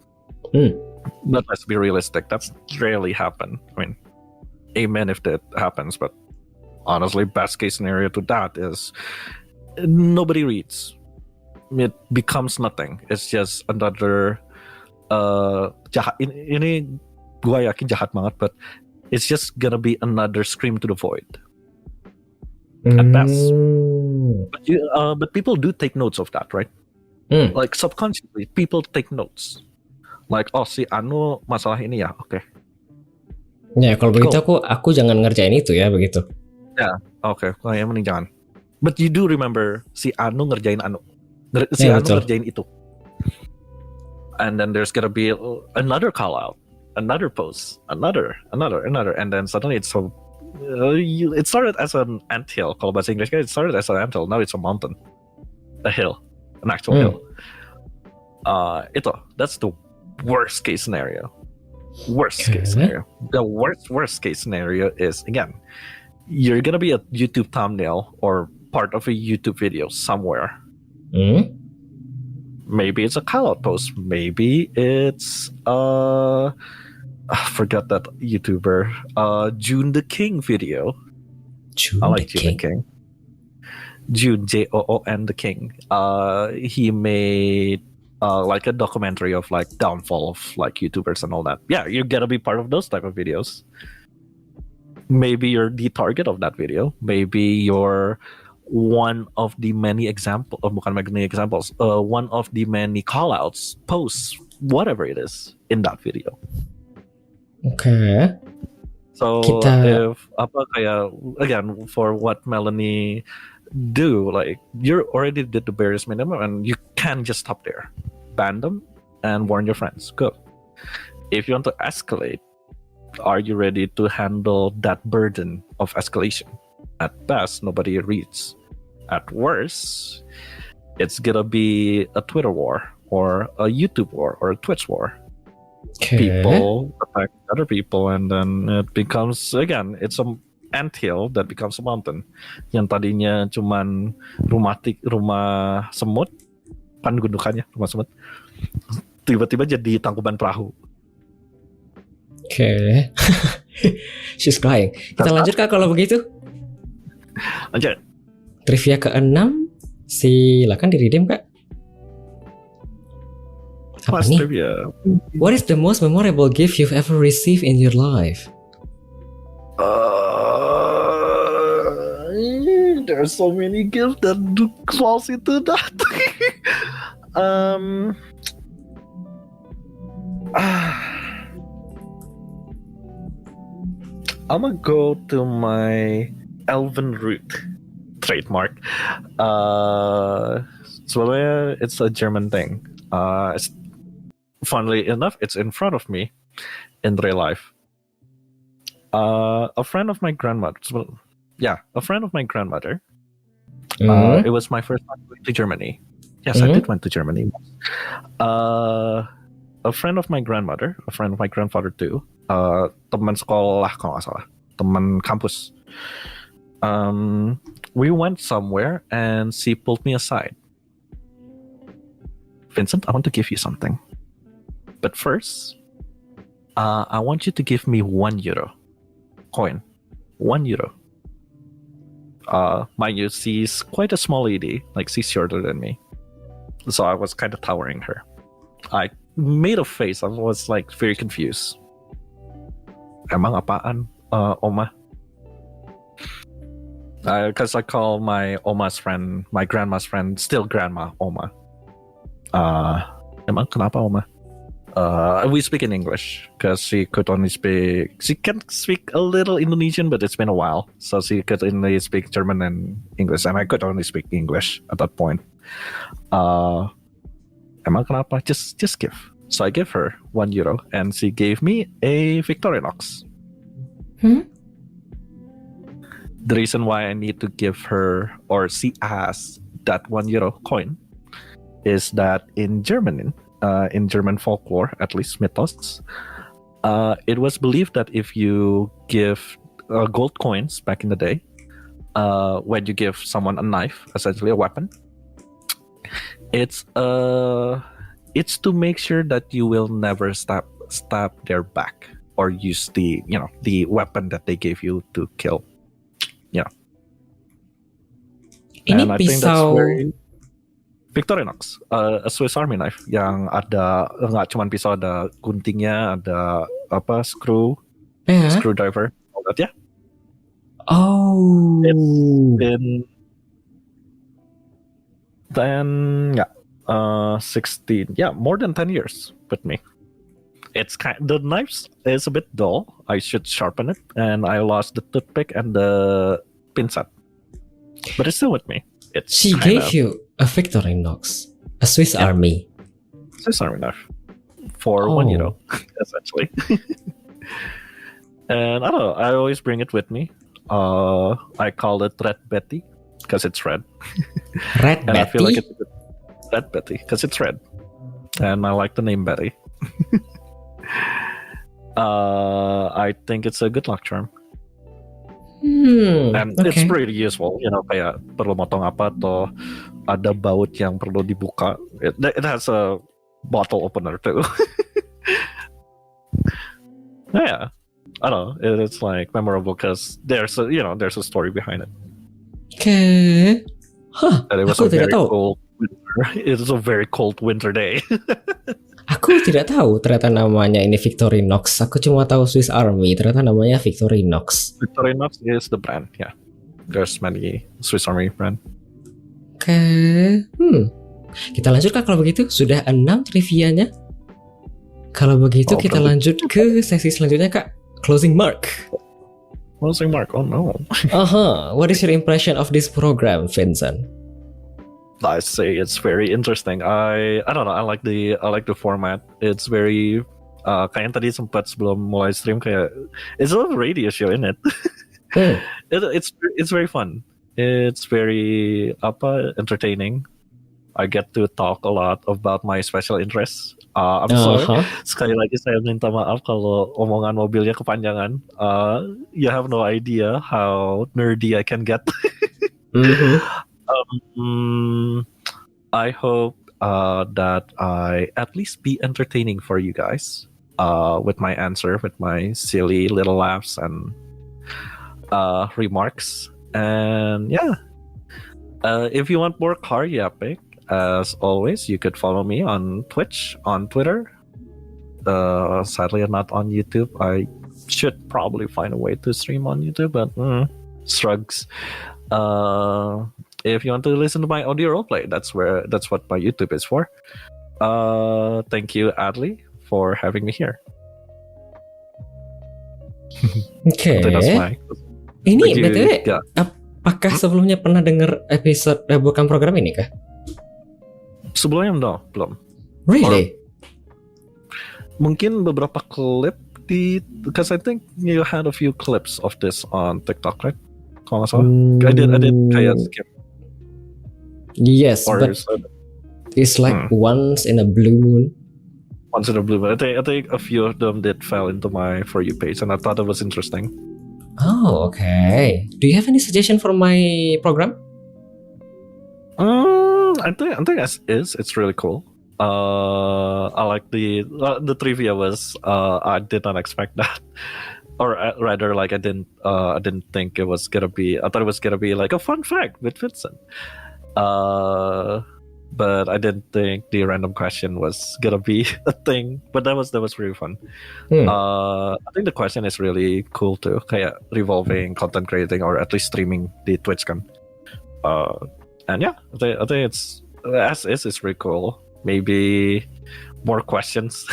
But let's be realistic, that's rarely happen. I mean, amen if that happens, but honestly, best case scenario to that is nobody reads. It becomes nothing. It's just another jahat. Ini gua yakin jahat banget, but it's just gonna be another scream to the void at best. But people do take notes of that, right? Like subconsciously, people take notes. Like, oh si Anu masalah ini ya, oke. Ya kalau begitu aku jangan ngerjain itu ya begitu. Ya, oke. Kayaknya mending jangan. But you do remember si Anu ngerjain Anu. Si Iya, Anu betul. ngerjain itu. And then there's gonna be another call out, another post, another, and then suddenly it's so. It started as an anthill. Kalau bahasa Inggris, it started as an anthill. Now it's a mountain, a hill, an actual hill. That's the worst case scenario. Worst case scenario. The worst case scenario is, again, you're gonna be a YouTube thumbnail or part of a YouTube video somewhere. Maybe it's a call-out post. Maybe it's I forgot that YouTuber. June the King video. I like June the King. June, Joon the King. He made like a documentary of like downfall of like YouTubers and all that. Yeah, you're gonna be part of those type of videos. Maybe you're the target of that video. Maybe you're one of the many examples, one of the many call-outs, posts, whatever it is in that video. Oke. So if again, for what Melanie do, like, you already did the barest minimum and you can't just stop there. Ban them and warn your friends. Go. If you want to escalate, are you ready to handle that burden of escalation? At best, nobody reads. At worst, it's gonna be a Twitter war or a YouTube war or a Twitch war. People attack other people, and then it becomes, again, it's an anthill that becomes a mountain. Yang tadinya cuman rumah semut, kan gundukannya rumah semut, tiba-tiba jadi tangkuban perahu. Oke. She's crying. Kita lanjut Kak kalau begitu. Lanjut. Trivia ke-6, silakan di-redeem Kak. Apa nih? Trivia. What is the most memorable gift you've ever received in your life? There are so many gifts that falls into that. I'm gonna go to my Elven Root trademark. Sebenarnya it's a German thing. Funnily enough, it's in front of me in real life. A friend of my grandmother. It was my first time going to Germany. Yes, I did went to Germany. A friend of my grandmother, a friend of my grandfather too. Teman sekolah kalau nggak salah, teman kampus. We went somewhere and she pulled me aside. Vincent, I want to give you something. But first, I want you to give me €1 coin. €1. Mind you, she's quite a small lady, like she's shorter than me. So I was kind of towering her. I made a face. I was like very confused. Emang apaan, Oma? Because I call my Oma's friend, my grandma's friend, still Grandma Oma. Emang kenapa Oma? We speak in English because she can speak a little Indonesian, but it's been a while, so she could only speak German and English, and I could only speak English at that point. Emang kenapa? Just give. So I give her €1, and she gave me a Victorinox. The reason why I need to give her, or she asked that €1 coin, is that in German folklore, at least mythos, it was believed that if you give gold coins back in the day, when you give someone a knife, essentially a weapon, it's to make sure that you will never stab their back or use the weapon that they gave you to kill. Yeah. Ini and I think that's pisau very Victorinox, a Swiss Army knife yang ada nggak cuma pisau, ada guntingnya, ada screwdriver, all that, yeah. Oh. It's been 16, more than 10 years with me. It's the knife is a bit dull. I should sharpen it, and I lost the toothpick and the pin set, but it's still with me. She gave you A Victorinox, a Swiss Army. Swiss Army knife for €1, essentially. And I don't know. I always bring it with me. I call it Red Betty because it's red. Red And Betty. I feel like it's a good Red Betty because it's red, and I like the name Betty. I think it's a good luck charm, and it's Okay. pretty useful. Kayak perlu motong apa atau ada baut yang perlu dibuka. It has a bottle opener too. Yeah, I don't know. It's like memorable because there's a story behind it. Okay. Hah, And it was aku a tidak very tahu. cold winter. It was a very cold winter day. Aku tidak tahu ternyata namanya ini Victorinox. Aku cuma tahu Swiss Army, ternyata namanya Victorinox. Victorinox is the brand. Yeah, there's many Swiss Army brand. Oke. Kita lanjut Kak kalau begitu. Sudah 6 trivianya. Kalau begitu kita lanjut ke sesi selanjutnya Kak. Closing mark. Closing mark. Oh no. What is your impression of this program, Vincent? I say it's very interesting. I don't know. I like the format. It's very kayak yang tadi sempat sebelum mulai stream kayak it's a radio show in it. It's very fun. It's very entertaining. I get to talk a lot about my special interests. I'm sorry. Sekali lagi saya minta maaf kalau omongan mobilnya kepanjangan. You have no idea how nerdy I can get. I hope that I at least be entertaining for you guys with my answer, with my silly little laughs and remarks. And yeah, if you want more car yapping, as always, you could follow me on Twitch, on Twitter. Sadly, I'm not on YouTube. I should probably find a way to stream on YouTube, but shrugs. If you want to listen to my audio roleplay, that's what my YouTube is for. Thank you, Adley, for having me here. Oke. That's my. Ini Would you- BTW, yeah. apakah sebelumnya pernah dengar episode bukan program ini kah? Sebelumnya belum. Really? Mungkin beberapa klip because I think you had a few clips of this on TikTok, right? Kalau nggak salah. I did kayak skip. Yes, Or but it's like once in a blue moon. once in a blue moon. I think a few of them did fell into my For You page, and I thought it was interesting. Oh, okay. Do you have any suggestion for my program? I think it's really cool. I like the trivia was I did not expect that, or rather, like I didn't think it was gonna be. I thought it was gonna be like a fun fact with Vincent. But I didn't think the random question was gonna be a thing. But that was really fun. I think the question is really cool too. Kayak revolving content creating or at least streaming the Twitch kan. And yeah, I think it's as is. It's really cool. Maybe more questions.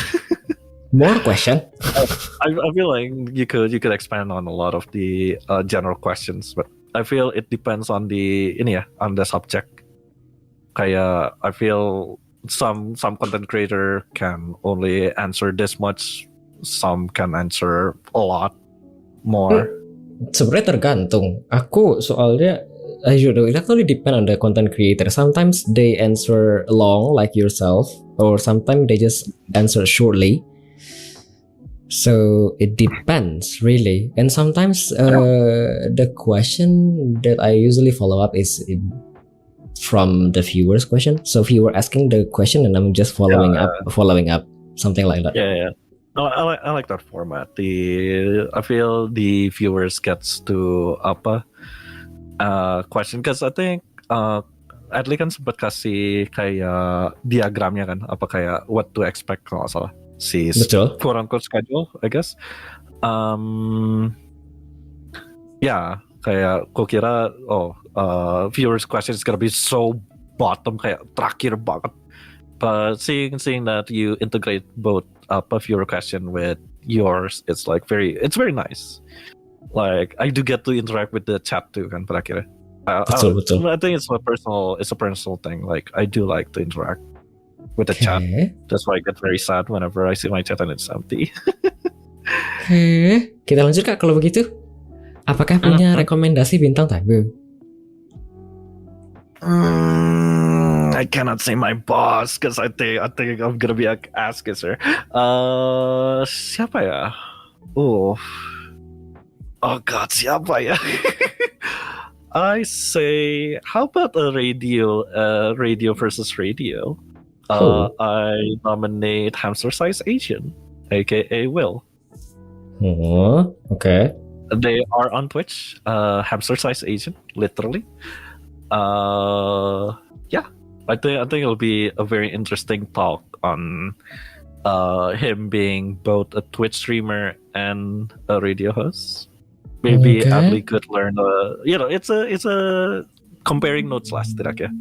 More question? I feel like you could expand on a lot of the general questions, but I feel it depends on the subject. Kayak I feel some content creator can only answer this much, some can answer a lot more. Sebenarnya tergantung. Aku soalnya I don't know, it actually depend on the content creator. Sometimes they answer long like yourself, or sometimes they just answer shortly. So it depends really. And sometimes the question that I usually follow up is from the viewer's question. So viewer asking the question and I'm just following up, something like that. Yeah. No, I like that format. I feel the viewers gets to question because I think Adli kan sempat kasih kayak diagramnya kan, apa kayak what to expect kalau nggak salah si Betul. quote unquote schedule, I guess. Ya, kayak kok kira viewers question is gonna be so bottom kayak terakhir banget. But seeing that you integrate both viewer question with yours, it's very nice. Like I do get to interact with the chat too kan pada akhirnya. Betul. I think it's a personal thing. Like I do like to interact with the chat. Oke. That's why I get very sad whenever I see my chat and it's empty. Oke. Kita lanjut Kak kalau begitu. Apakah punya rekomendasi bintang tamu? I cannot say my boss because I think I'm gonna be a ass kisser. Siapa ya? Oh God, siapa ya? I say, how about a radio versus radio? I nominate Hamster Size Asian, aka Will. Oh, okay. They are on Twitch, Hamster Size Asian, literally. Yeah, I think it'll be a very interesting talk on him being both a Twitch streamer and a radio host. Maybe Adley could learn. It's a comparing notes lah setidaknya.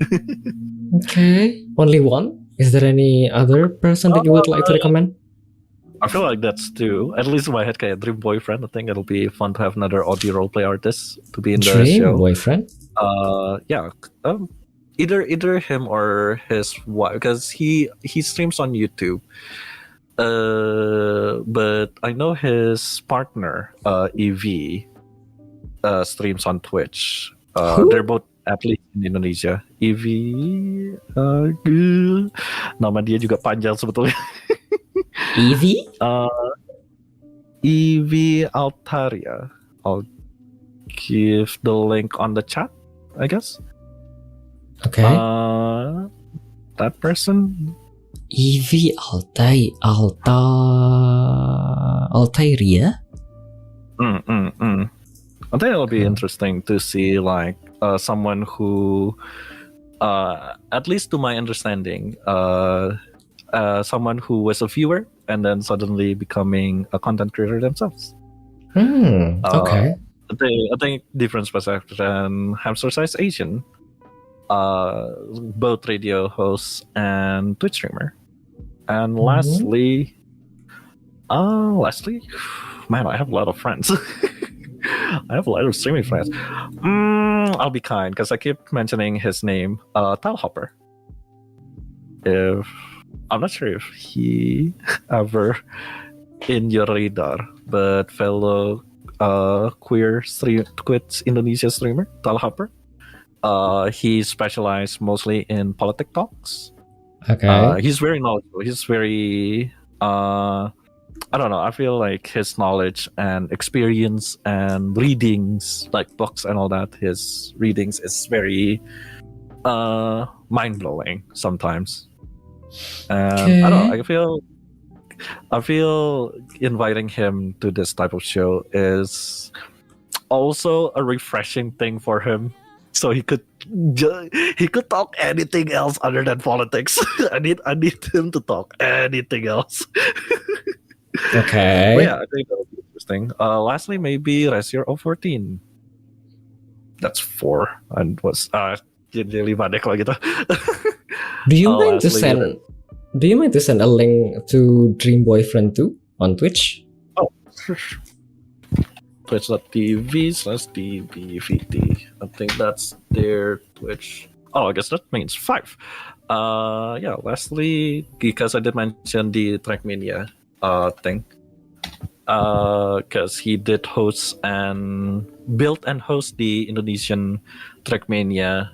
Okay, only one. Is there any other person that you would like to recommend? I feel like that's two. At least in my head, kayak Dream Boyfriend. I think it'll be fun to have another audio roleplay artist to be in the show. Dream Boyfriend. Yeah. Either him or his wife, because he streams on YouTube. But I know his partner, Evie, streams on Twitch. They're both athletes in Indonesia. Evie, nama dia juga panjang sebetulnya. Evie? Evie Altaria. I'll give the link on the chat, I guess. Okay. That person. Evie Altaria. I think it'll be interesting to see like someone who, at least to my understanding, someone who was a viewer and then suddenly becoming a content creator themselves. Okay. I think different perspective than Hamster Size Asian, both radio hosts and Twitch streamer. And lastly, man, I have a lot of friends. I have a lot of streaming friends. I'll be kind because I keep mentioning his name, Tile Hopper. I'm not sure if he ever in your radar, but fellow queer Twitch Indonesia streamer, Tile Hopper. He specialized mostly in politic talks. Okay. He's very knowledgeable. He's very I don't know. I feel like his knowledge and experience and readings, like books and all that, his readings is very mind blowing sometimes. I don't know. I feel inviting him to this type of show is also a refreshing thing for him. So he could talk anything else other than politics. I need him to talk anything else. Okay. But yeah, I think that'll be interesting. Lastly, maybe Resier 014. That's 4 and was jadi banyak lah gitu. Do you mind to send a link to Dream Boyfriend too on Twitch? Oh, sure. Twitch.tv/dbvt. I think that's their Twitch. Oh, I guess that means 5. Yeah, lastly, because I did mention the Trackmania thing, because he did host and build and host the Indonesian Trackmania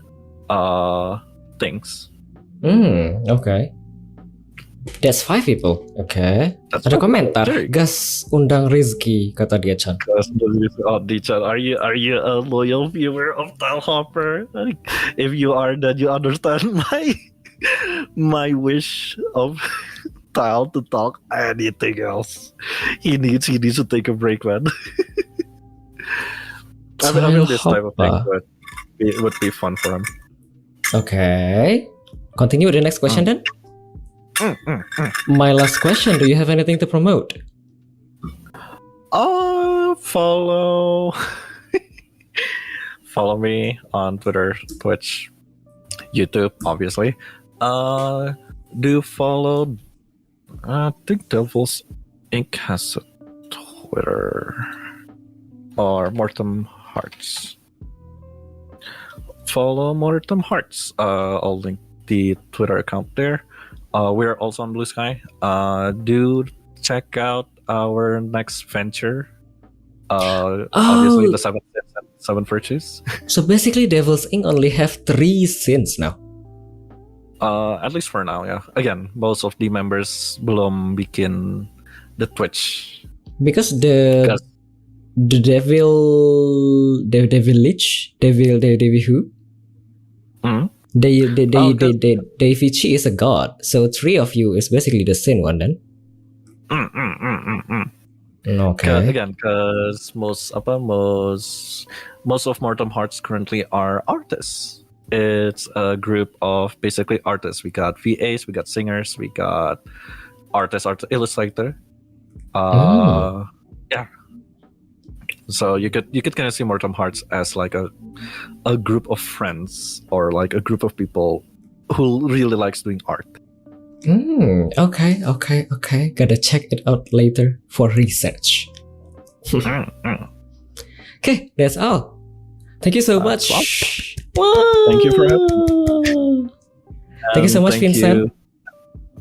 things. Okay. That's 5 people. Okay. That's Ada komentar. Very Gas undang Rizky, kata dia Chan. Are you a loyal viewer of Tile Hopper? Like, if you are, then you understand my wish of Tile to talk anything else. He needs to take a break, man. I feel this type of thing would be fun for him. Okay. Continue with the next question then. My last question. Do you have anything to promote? Follow me on Twitter, Twitch, YouTube, obviously. Do follow. I think Devils Inc. has a Twitter, or Mortem Hearts. follow Mortem Hearts. I'll link the Twitter account there. We're also on Blue Sky. Do check out our next venture. Obviously, the seven sins and seven virtues. So basically, Devil's Inc. only have 3 sins now. At least for now, yeah. Again, most of the members belum bikin the Twitch. Because the devil who Mhm. Deivici is a god, so 3 of you is basically the sin one then. Okay. Again, because most of Mortem Hearts currently are artists. It's a group of basically artists. We got VAs, we got singers, we got artists, illustrator. Yeah. So you could kind of see Mortem Hearts as like a group of friends or like a group of people who really likes doing art. Okay. Gotta check it out later for research. Okay, that's all. Thank you so much. Thank you for having me. Thank you so much, Vincent.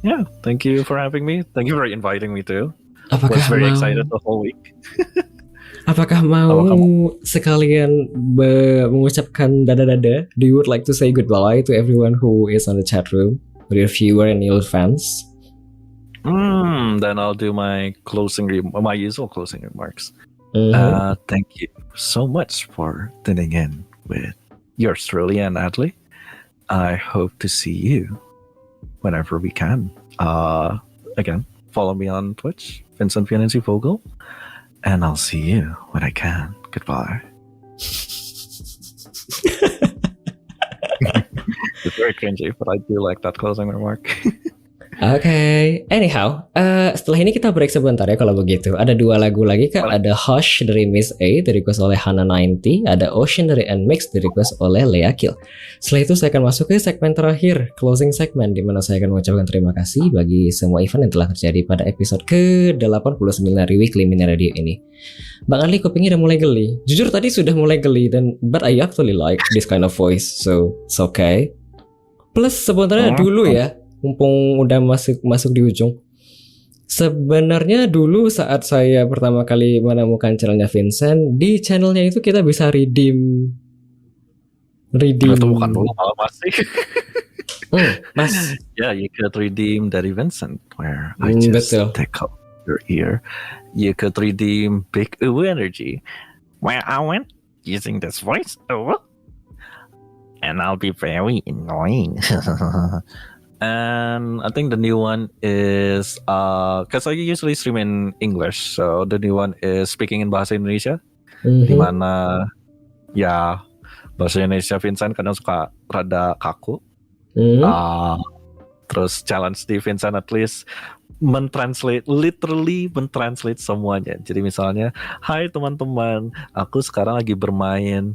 Yeah, thank you for having me. Thank you for inviting me too. Apakah Was very mau, excited the whole week. apakah mau sekalian mengucapkan dada-dada? Do you would like to say goodbye to everyone who is on the chat room, with your viewer and your fans? Then I'll do my usual closing remarks. Thank you so much for tuning in with yours truly and Adley. I hope to see you whenever we can. Again, follow me on Twitch, Vincent Vianensi Vogel, and I'll see you when I can. Goodbye. It's very cringy, but I do like that closing remark. Okay, anyhow, setelah ini kita break sebentar ya kalau begitu. Ada 2 lagu lagi Kak, ada Hush dari Miss A, di request oleh Hana90, ada Ocean dari Nmix, di request oleh Lea Kill. Setelah itu saya akan masuk ke segmen terakhir, closing segment, di mana saya akan mengucapkan terima kasih bagi semua event yang telah terjadi pada episode ke-89 dari Weekly Mini Radio ini. Bang Ali, kupingnya udah mulai geli. Jujur tadi sudah mulai geli, but I actually like this kind of voice, so it's okay. Plus sebenarnya dulu ya, mumpung udah masuk di ujung. Sebenarnya dulu saat saya pertama kali menemukan channelnya Vincent, di channelnya itu kita bisa redeem. Itu bukan dulu malah masih. Mas. Yeah, you could redeem dari Vincent, where I just take up your ear. You could redeem Big Uwu Energy, where I went using this voice over, and I'll be very annoying. And I think the new one is because I usually stream in English, so the new one is speaking in bahasa Indonesia. Dimana ya bahasa Indonesia Vincent kadang suka rada kaku. Terus challenge di Vincent at least literally mentranslate semuanya. Jadi misalnya, hai teman-teman, aku sekarang lagi bermain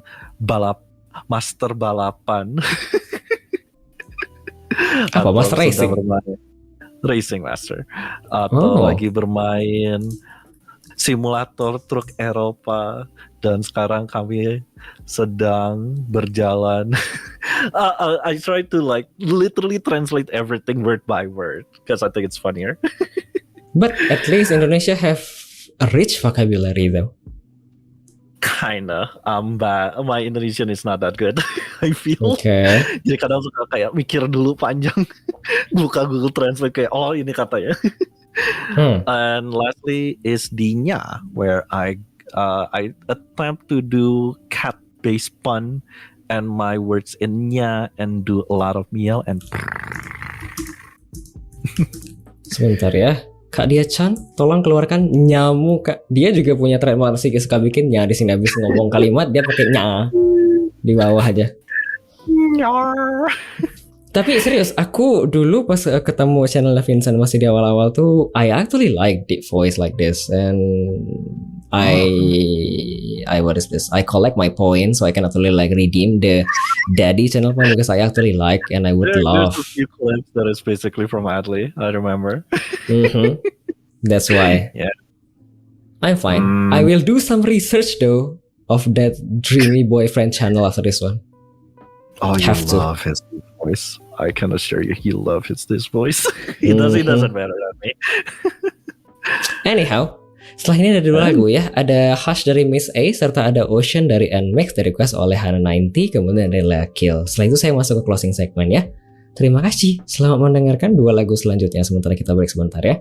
master balapan. Apa master racing? Racing master. Atau lagi bermain simulator truk Eropa, dan sekarang kami sedang berjalan. I try to like literally translate everything word by word because I think it's funnier. But at least Indonesia have a rich vocabulary though. Kinda, but my Indonesian is not that good. I feel. Okay. Jadi kadang suka kayak mikir dulu panjang, buka Google Translate kayak ini katanya. And lastly is Dinya, where I attempt to do cat-based pun and my words in nya and do a lot of meow and. Sebentar ya. Kak Dia-chan, tolong keluarkan nyamu Kak. Dia juga punya trademark sih, suka bikin nya di sini, habis ngomong kalimat dia pakai nya di bawah aja. Tapi serius, aku dulu pas ketemu channel Vincent masih di awal-awal tuh, I actually like deep voice like this, and what is this? I collect my points so I can actually like redeem the daddy channel point because I actually like and I would love. There's a few clips that is basically from Adley, I remember. That's why. Yeah. I'm fine. I will do some research though of that dreamy boyfriend channel after this one. Oh, you Have to. love his deep voice. I can assure you, he loves this voice. He doesn't matter than me. Anyhow, setelah ini ada 2 lagu ya. Ada Hush dari Miss A serta ada Ocean dari NMAX di request oleh Hana90, kemudian ada Lea Kill. Setelah itu saya masuk ke closing segmen ya. Terima kasih. Selamat mendengarkan 2 lagu selanjutnya sementara kita break sebentar ya.